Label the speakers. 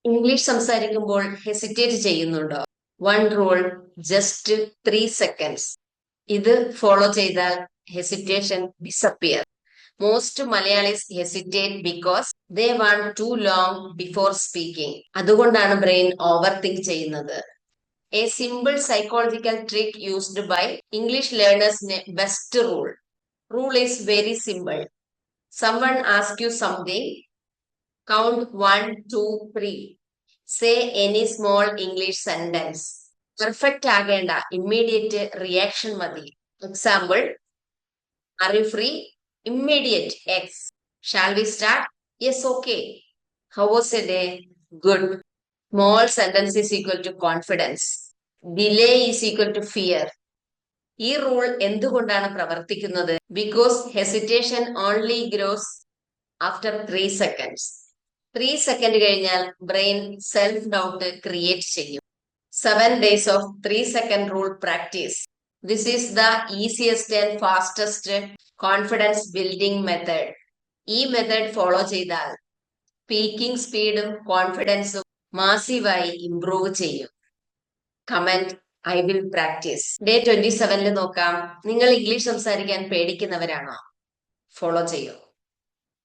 Speaker 1: English സംസാരിക്കുമ്പോൾ hesitate ചെയ്യുന്നുണ്ടോ? One rule, just 3 seconds. ഇത് ഫോളോ ചെയ്താൽ hesitation disappear. Most Malayalis hesitate because they want to long before speaking. അതുകൊണ്ടാണ് brain over think ചെയ്യുന്നത്. A simple psychological trick used by English ലേണേഴ്സിന് best rule. Rule is very simple. Someone asks you something, count 1, 2, 3. Say any small English sentence. Perfect agenda, immediate reaction madi. Example, are you free? Immediate X. Shall we start? Yes, okay. How was your day? Good. Small sentence is equal to confidence. Delay is equal to fear. ഈ rule എന്തുകൊണ്ടാണ് പ്രവർത്തിക്കുന്നത്? Because hesitation only gross after 3 seconds. 3 seconds കഴിഞ്ഞാൽ brain self doubt create ചെയ്യും. 7 days of 3 second rule practice. This is the easiest and fastest confidence building method. ഈ method follow ചെയ്താൽ speaking സ്പീഡും കോൺഫിഡൻസും മാസീവായി improve ചെയ്യും. Comment I will practice. Day 27 നോക്കാം. നിങ്ങൾ English സംസാരിക്കാൻ പേടിക്കുന്നവരാണോ? Follow ചെയ്യൂ.